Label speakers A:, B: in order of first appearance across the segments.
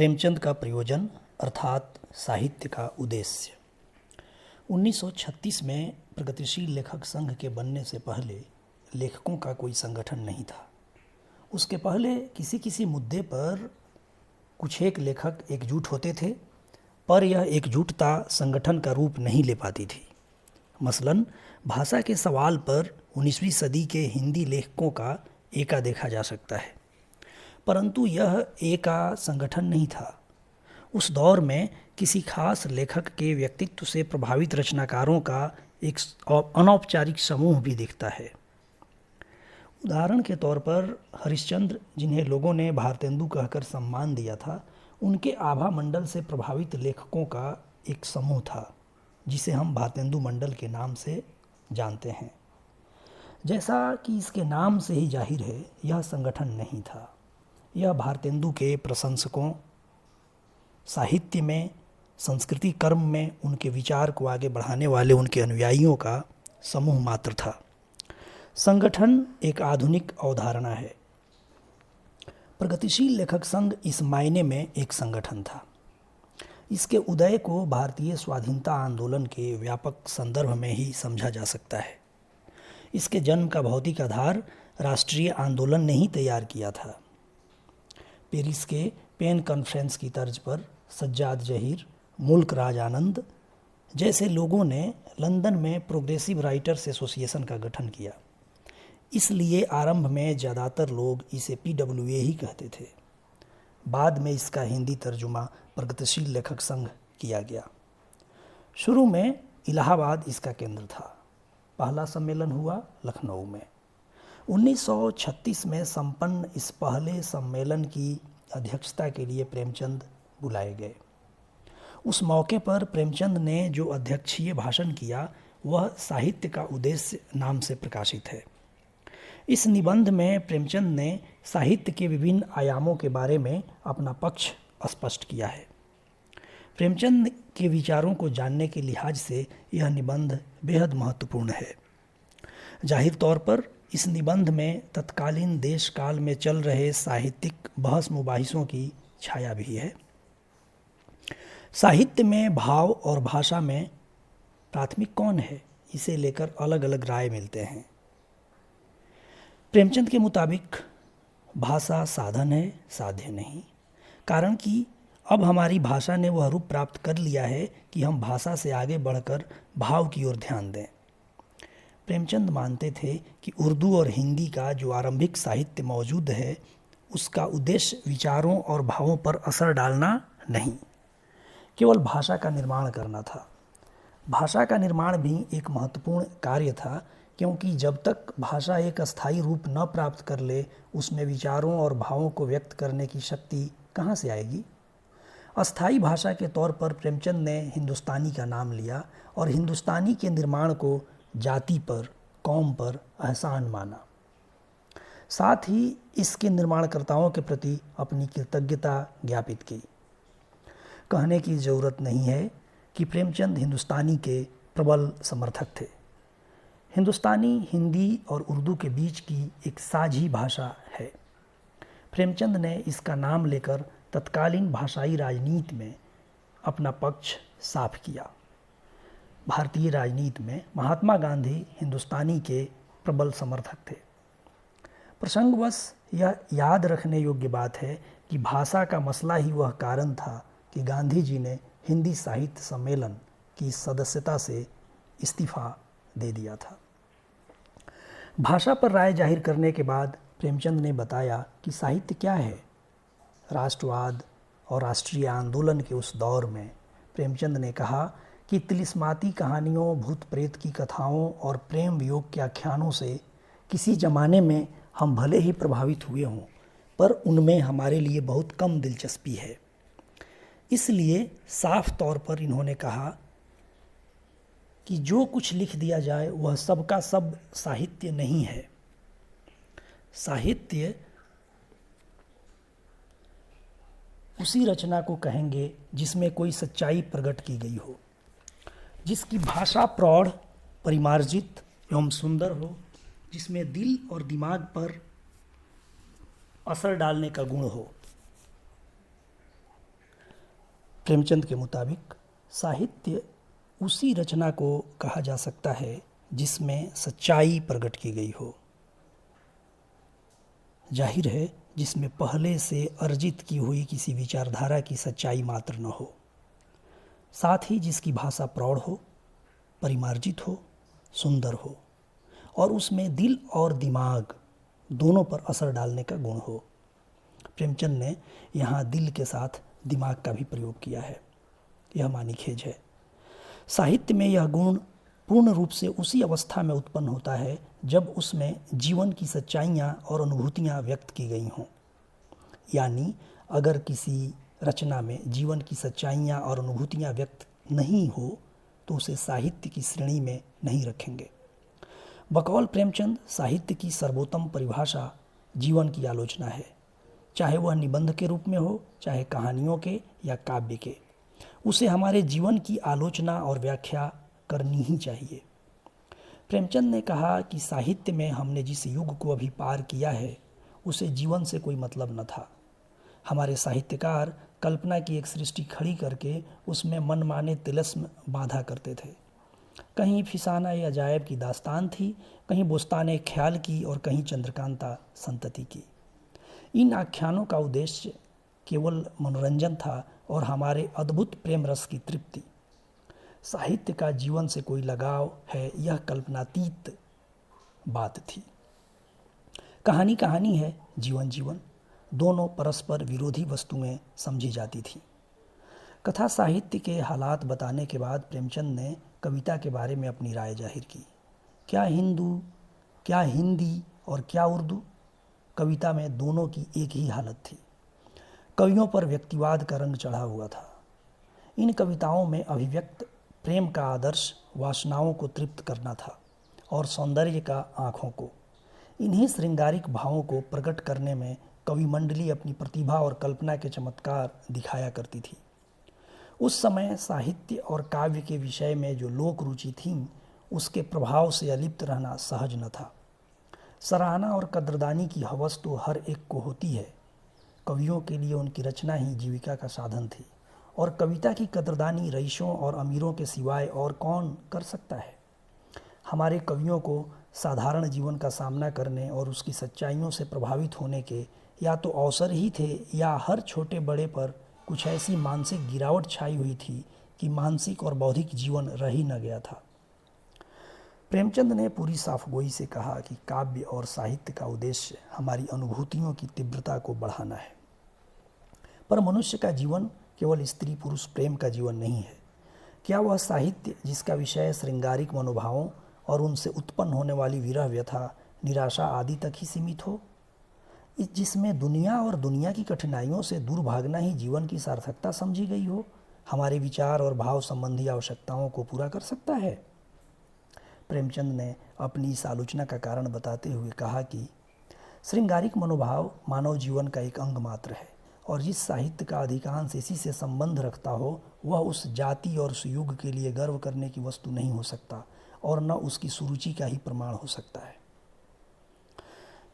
A: प्रेमचंद का प्रयोजन अर्थात साहित्य का उद्देश्य। 1936 में प्रगतिशील लेखक संघ के बनने से पहले लेखकों का कोई संगठन नहीं था। उसके पहले किसी किसी मुद्दे पर कुछ एक लेखक एकजुट होते थे, पर यह एकजुटता संगठन का रूप नहीं ले पाती थी। मसलन भाषा के सवाल पर 19वीं सदी के हिंदी लेखकों का एका देखा जा सकता है, परंतु यह एका संगठन नहीं था। उस दौर में किसी खास लेखक के व्यक्तित्व से प्रभावित रचनाकारों का एक अनौपचारिक समूह भी दिखता है। उदाहरण के तौर पर हरिश्चंद्र, जिन्हें लोगों ने भारतेंदु कहकर सम्मान दिया था, उनके आभा मंडल से प्रभावित लेखकों का एक समूह था, जिसे हम भारतेंदु मंडल के नाम से जानते हैं। जैसा कि इसके नाम से ही जाहिर है, यह संगठन नहीं था। यह भारतेंदु के प्रशंसकों, साहित्य में, संस्कृति कर्म में उनके विचार को आगे बढ़ाने वाले उनके अनुयायियों का समूह मात्र था। संगठन एक आधुनिक अवधारणा है। प्रगतिशील लेखक संघ इस मायने में एक संगठन था। इसके उदय को भारतीय स्वाधीनता आंदोलन के व्यापक संदर्भ में ही समझा जा सकता है। इसके जन्म का भौतिक आधार राष्ट्रीय आंदोलन ने ही तैयार किया था। पेरिस के पेन कॉन्फ्रेंस की तर्ज पर सज्जाद जहीर, मुल्क राज आनंद जैसे लोगों ने लंदन में प्रोग्रेसिव राइटर्स एसोसिएशन का गठन किया। इसलिए आरंभ में ज़्यादातर लोग इसे PWA ही कहते थे। बाद में इसका हिंदी तर्जुमा प्रगतिशील लेखक संघ किया गया। शुरू में इलाहाबाद इसका केंद्र था। पहला सम्मेलन हुआ लखनऊ में। 1936 में संपन्न इस पहले सम्मेलन की अध्यक्षता के लिए प्रेमचंद बुलाए गए। उस मौके पर प्रेमचंद ने जो अध्यक्षीय भाषण किया वह साहित्य का उद्देश्य नाम से प्रकाशित है। इस निबंध में प्रेमचंद ने साहित्य के विभिन्न आयामों के बारे में अपना पक्ष स्पष्ट किया है। प्रेमचंद के विचारों को जानने के लिहाज से यह निबंध बेहद महत्वपूर्ण है। जाहिर तौर पर इस निबंध में तत्कालीन देश काल में चल रहे साहित्यिक बहस मुबाहिसों की छाया भी है। साहित्य में भाव और भाषा में प्राथमिक कौन है, इसे लेकर अलग अलग राय मिलते हैं। प्रेमचंद के मुताबिक भाषा साधन है, साध्य नहीं। कारण कि अब हमारी भाषा ने वह रूप प्राप्त कर लिया है कि हम भाषा से आगे बढ़कर भाव की ओर ध्यान दें। प्रेमचंद मानते थे कि उर्दू और हिंदी का जो आरंभिक साहित्य मौजूद है, उसका उद्देश्य विचारों और भावों पर असर डालना नहीं, केवल भाषा का निर्माण करना था। भाषा का निर्माण भी एक महत्वपूर्ण कार्य था, क्योंकि जब तक भाषा एक अस्थायी रूप न प्राप्त कर ले, उसमें विचारों और भावों को व्यक्त करने की शक्ति कहाँ से आएगी। अस्थायी भाषा के तौर पर प्रेमचंद ने हिंदुस्तानी का नाम लिया और हिंदुस्तानी के निर्माण को जाति पर, कौम पर एहसान माना। साथ ही इसके निर्माणकर्ताओं के प्रति अपनी कृतज्ञता ज्ञापित की। कहने की ज़रूरत नहीं है कि प्रेमचंद हिंदुस्तानी के प्रबल समर्थक थे। हिंदुस्तानी हिंदी और उर्दू के बीच की एक साझी भाषा है। प्रेमचंद ने इसका नाम लेकर तत्कालीन भाषाई राजनीति में अपना पक्ष साफ किया। भारतीय राजनीति में महात्मा गांधी हिंदुस्तानी के प्रबल समर्थक थे। प्रसंगवश यह याद रखने योग्य बात है कि भाषा का मसला ही वह कारण था कि गांधी जी ने हिंदी साहित्य सम्मेलन की सदस्यता से इस्तीफा दे दिया था। भाषा पर राय जाहिर करने के बाद प्रेमचंद ने बताया कि साहित्य क्या है। राष्ट्रवाद और राष्ट्रीय आंदोलन के उस दौर में प्रेमचंद ने कहा कि तिलिस्माती कहानियों, भूत प्रेत की कथाओं और प्रेम वियोग के आख्यानों से किसी ज़माने में हम भले ही प्रभावित हुए हों, पर उनमें हमारे लिए बहुत कम दिलचस्पी है। इसलिए साफ तौर पर इन्होंने कहा कि जो कुछ लिख दिया जाए वह सब का सब साहित्य नहीं है। साहित्य उसी रचना को कहेंगे जिसमें कोई सच्चाई प्रकट की गई हो, जिसकी भाषा प्रौढ़, परिमार्जित एवं सुंदर हो, जिसमें दिल और दिमाग पर असर डालने का गुण हो। प्रेमचंद के मुताबिक साहित्य उसी रचना को कहा जा सकता है जिसमें सच्चाई प्रकट की गई हो, जाहिर है जिसमें पहले से अर्जित की हुई किसी विचारधारा की सच्चाई मात्र न हो, साथ ही जिसकी भाषा प्रौढ़ हो, परिमार्जित हो, सुंदर हो और उसमें दिल और दिमाग दोनों पर असर डालने का गुण हो। प्रेमचंद ने यहाँ दिल के साथ दिमाग का भी प्रयोग किया है, यह मानीखेज है। साहित्य में यह गुण पूर्ण रूप से उसी अवस्था में उत्पन्न होता है जब उसमें जीवन की सच्चाइयाँ और अनुभूतियाँ व्यक्त की गई हों। यानी अगर किसी रचना में जीवन की सच्चाइयाँ और अनुभूतियाँ व्यक्त नहीं हो तो उसे साहित्य की श्रेणी में नहीं रखेंगे। बकौल प्रेमचंद साहित्य की सर्वोत्तम परिभाषा जीवन की आलोचना है, चाहे वह निबंध के रूप में हो, चाहे कहानियों के या काव्य के। उसे हमारे जीवन की आलोचना और व्याख्या करनी ही चाहिए। प्रेमचंद ने कहा कि साहित्य में हमने जिस युग को अभी पार किया है उसे जीवन से कोई मतलब न था। हमारे साहित्यकार कल्पना की एक सृष्टि खड़ी करके उसमें मनमाने तिलस्म बांधा करते थे। कहीं फिसाना अजायब की दास्तान थी, कहीं बोस्तान ख्याल की और कहीं चंद्रकांता संतति की। इन आख्यानों का उद्देश्य केवल मनोरंजन था और हमारे अद्भुत प्रेम रस की तृप्ति। साहित्य का जीवन से कोई लगाव है, यह कल्पनातीत बात थी। कहानी कहानी है, जीवन जीवन, दोनों परस्पर विरोधी वस्तुएं समझी जाती थी। कथा साहित्य के हालात बताने के बाद प्रेमचंद ने कविता के बारे में अपनी राय जाहिर की। क्या हिंदी और क्या उर्दू, कविता में दोनों की एक ही हालत थी। कवियों पर व्यक्तिवाद का रंग चढ़ा हुआ था। इन कविताओं में अभिव्यक्त प्रेम का आदर्श वासनाओं को तृप्त करना था और सौंदर्य का आँखों को। इन्हीं श्रृंगारिक भावों को प्रकट करने में कवि मंडली अपनी प्रतिभा और कल्पना के चमत्कार दिखाया करती थी। उस समय साहित्य और काव्य के विषय में जो लोक रुचि थी उसके प्रभाव से अलिप्त रहना सहज न था। सराहना और कद्रदानी की हवस तो हर एक को होती है। कवियों के लिए उनकी रचना ही जीविका का साधन थी और कविता की कद्रदानी रईसों और अमीरों के सिवाय और कौन कर सकता है। हमारे कवियों को साधारण जीवन का सामना करने और उसकी सच्चाइयों से प्रभावित होने के या तो अवसर ही थे या हर छोटे बड़े पर कुछ ऐसी मानसिक गिरावट छाई हुई थी कि मानसिक और बौद्धिक जीवन रह ही न गया था। प्रेमचंद ने पूरी साफगोई से कहा कि काव्य और साहित्य का उद्देश्य हमारी अनुभूतियों की तीव्रता को बढ़ाना है, पर मनुष्य का जीवन केवल स्त्री पुरुष प्रेम का जीवन नहीं है। क्या वह साहित्य जिसका विषय श्रृंगारिक मनोभावों और उनसे उत्पन्न होने वाली विरह व्यथा, निराशा आदि तक ही सीमित हो, जिसमें दुनिया और दुनिया की कठिनाइयों से दूर भागना ही जीवन की सार्थकता समझी गई हो, हमारे विचार और भाव संबंधी आवश्यकताओं को पूरा कर सकता है? प्रेमचंद ने अपनी इस आलोचना का कारण बताते हुए कहा कि श्रृंगारिक मनोभाव मानव जीवन का एक अंग मात्र है और जिस साहित्य का अधिकांश इसी से संबंध रखता हो वह उस जाति और उस युग के लिए गर्व करने की वस्तु नहीं हो सकता और न उसकी सुरुचि का ही प्रमाण हो सकता है।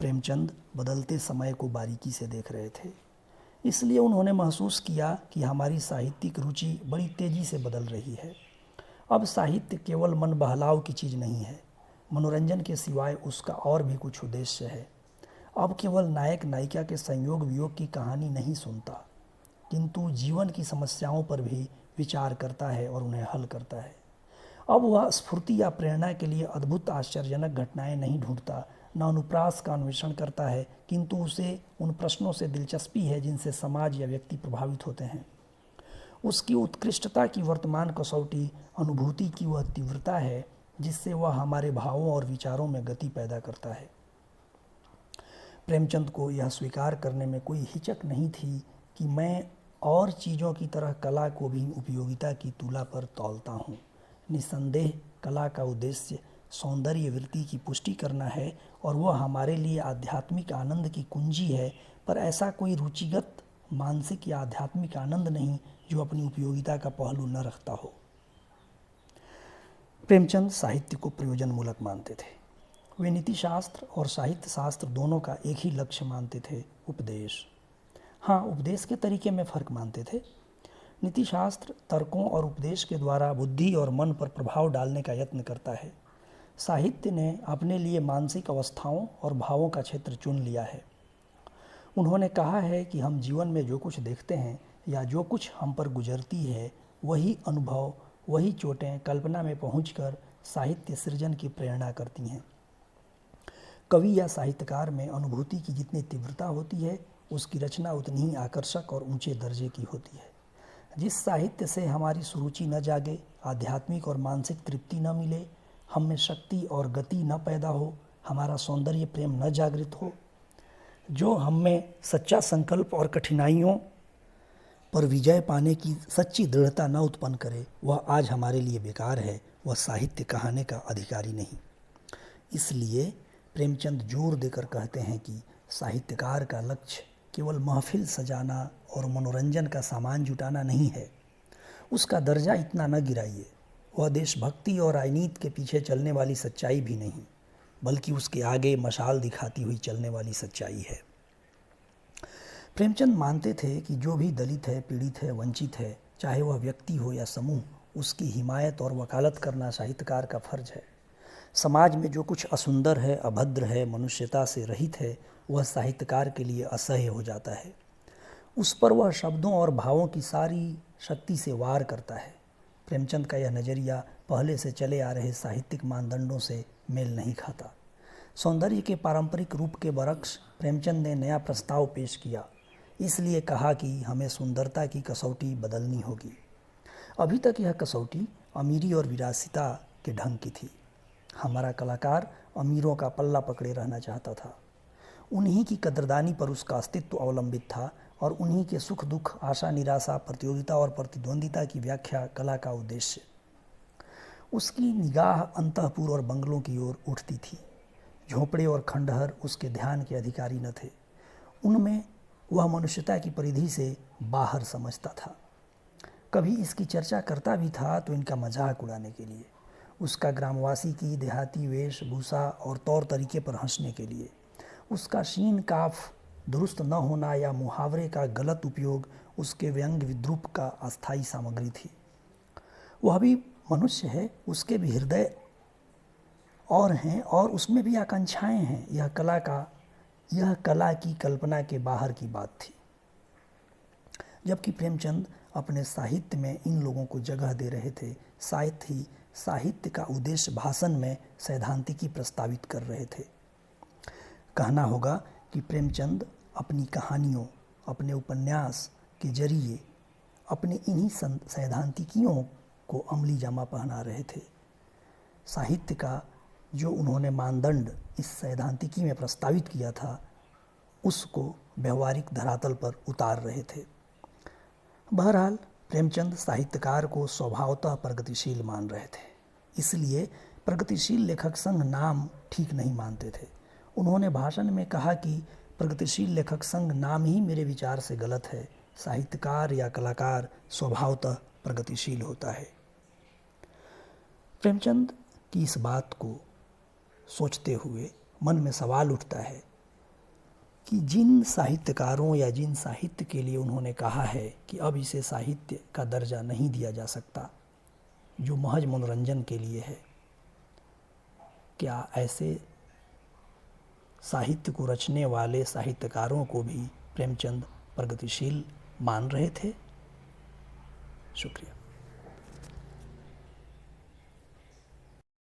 A: प्रेमचंद बदलते समय को बारीकी से देख रहे थे, इसलिए उन्होंने महसूस किया कि हमारी साहित्यिक रुचि बड़ी तेजी से बदल रही है। अब साहित्य केवल मन बहलाव की चीज़ नहीं है, मनोरंजन के सिवाय उसका और भी कुछ उद्देश्य है। अब केवल नायक नायिका के संयोग वियोग की कहानी नहीं सुनता, किंतु जीवन की समस्याओं पर भी विचार करता है और उन्हें हल करता है। अब वह स्फूर्ति या प्रेरणा के लिए अद्भुत आश्चर्यजनक घटनाएं नहीं ढूंढता, न अनुप्रास का अन्वेषण करता है, किंतु उसे उन प्रश्नों से दिलचस्पी है जिनसे समाज या व्यक्ति प्रभावित होते हैं। उसकी उत्कृष्टता की वर्तमान कसौटी अनुभूति की वह तीव्रता है जिससे वह हमारे भावों और विचारों में गति पैदा करता है। प्रेमचंद को यह स्वीकार करने में कोई हिचक नहीं थी कि मैं और चीज़ों की तरह कला को भी उपयोगिता की तुला पर तौलता हूँ। निस्संदेह कला का उद्देश्य सौंदर्य वृत्ति की पुष्टि करना है और वह हमारे लिए आध्यात्मिक आनंद की कुंजी है, पर ऐसा कोई रुचिगत मानसिक या आध्यात्मिक आनंद नहीं जो अपनी उपयोगिता का पहलू न रखता हो। प्रेमचंद साहित्य को प्रयोजनमूलक मानते थे। वे नीतिशास्त्र और साहित्य शास्त्र दोनों का एक ही लक्ष्य मानते थे, उपदेश। हाँ, उपदेश के तरीके में फ़र्क मानते थे। नीतिशास्त्र तर्कों और उपदेश के द्वारा बुद्धि और मन पर प्रभाव डालने का यत्न करता है। साहित्य ने अपने लिए मानसिक अवस्थाओं और भावों का क्षेत्र चुन लिया है। उन्होंने कहा है कि हम जीवन में जो कुछ देखते हैं या जो कुछ हम पर गुजरती है, वही अनुभव, वही चोटें कल्पना में पहुंचकर साहित्य सृजन की प्रेरणा करती हैं। कवि या साहित्यकार में अनुभूति की जितनी तीव्रता होती है, उसकी रचना उतनी ही आकर्षक और ऊंचे दर्जे की होती है। जिस साहित्य से हमारी सुरुचि न जागे, आध्यात्मिक और मानसिक तृप्ति न मिले, हम में शक्ति और गति न पैदा हो, हमारा सौंदर्य प्रेम न जागृत हो, जो हम में सच्चा संकल्प और कठिनाइयों पर विजय पाने की सच्ची दृढ़ता न उत्पन्न करे, वह आज हमारे लिए बेकार है, वह साहित्य कहाने का अधिकारी नहीं। इसलिए प्रेमचंद जोर देकर कहते हैं कि साहित्यकार का लक्ष्य केवल महफिल सजाना और मनोरंजन का सामान जुटाना नहीं है। उसका दर्जा इतना न गिराइए। वह देशभक्ति और राजनीति के पीछे चलने वाली सच्चाई भी नहीं, बल्कि उसके आगे मशाल दिखाती हुई चलने वाली सच्चाई है। प्रेमचंद मानते थे कि जो भी दलित है, पीड़ित है, वंचित है, चाहे वह व्यक्ति हो या समूह, उसकी हिमायत और वकालत करना साहित्यकार का फर्ज है। समाज में जो कुछ असुंदर है, अभद्र है, मनुष्यता से रहित है, वह साहित्यकार के लिए असह्य हो जाता है। उस पर वह शब्दों और भावों की सारी शक्ति से वार करता है। प्रेमचंद का यह नज़रिया पहले से चले आ रहे साहित्यिक मानदंडों से मेल नहीं खाता। सौंदर्य के पारंपरिक रूप के बरक्स प्रेमचंद ने नया प्रस्ताव पेश किया। इसलिए कहा कि हमें सुंदरता की कसौटी बदलनी होगी। अभी तक यह कसौटी अमीरी और विरासिता के ढंग की थी। हमारा कलाकार अमीरों का पल्ला पकड़े रहना चाहता था। उन्हीं की कदरदानी पर उसका अस्तित्व अवलंबित था और उन्हीं के सुख दुख, आशा निराशा, प्रतियोगिता और प्रतिद्वंदिता की व्याख्या कला का उद्देश्य। उसकी निगाह अंतःपुर और बंगलों की ओर उठती थी। झोंपड़े और खंडहर उसके ध्यान के अधिकारी न थे। उनमें वह मनुष्यता की परिधि से बाहर समझता था। कभी इसकी चर्चा करता भी था तो इनका मजाक उड़ाने के लिए, उसका ग्रामवासी की देहाती वेशभूषा और तौर तरीके पर हंसने के लिए। उसका शीन काफ दुरुस्त न होना या मुहावरे का गलत उपयोग उसके व्यंग्य विद्रूप का अस्थायी सामग्री थी। वह भी मनुष्य है, उसके भी हृदय और हैं और उसमें भी आकांक्षाएं हैं। यह कला की कल्पना के बाहर की बात थी। जबकि प्रेमचंद अपने साहित्य में इन लोगों को जगह दे रहे थे, साथ ही साहित्य का उद्देश्य भाषण में सैद्धांतिकी प्रस्तावित कर रहे थे। कहना होगा कि प्रेमचंद अपनी कहानियों, अपने उपन्यास के जरिए अपने इन्हीं सैद्धांतिकियों को अमली जामा पहना रहे थे। साहित्य का जो उन्होंने मानदंड इस सैद्धांतिकी में प्रस्तावित किया था, उसको व्यवहारिक धरातल पर उतार रहे थे। बहरहाल प्रेमचंद साहित्यकार को स्वभावतः प्रगतिशील मान रहे थे। इसलिए प्रगतिशील लेखक संघ नाम ठीक नहीं मानते थे। उन्होंने भाषण में कहा कि प्रगतिशील लेखक संघ नाम ही मेरे विचार से गलत है। साहित्यकार या कलाकार स्वभावतः प्रगतिशील होता है। प्रेमचंद की इस बात को सोचते हुए मन में सवाल उठता है कि जिन साहित्यकारों या जिन साहित्य के लिए उन्होंने कहा है कि अब इसे साहित्य का दर्जा नहीं दिया जा सकता, जो महज मनोरंजन के लिए है, क्या ऐसे साहित्य को रचने वाले साहित्यकारों को भी प्रेमचंद प्रगतिशील मान रहे थे? शुक्रिया।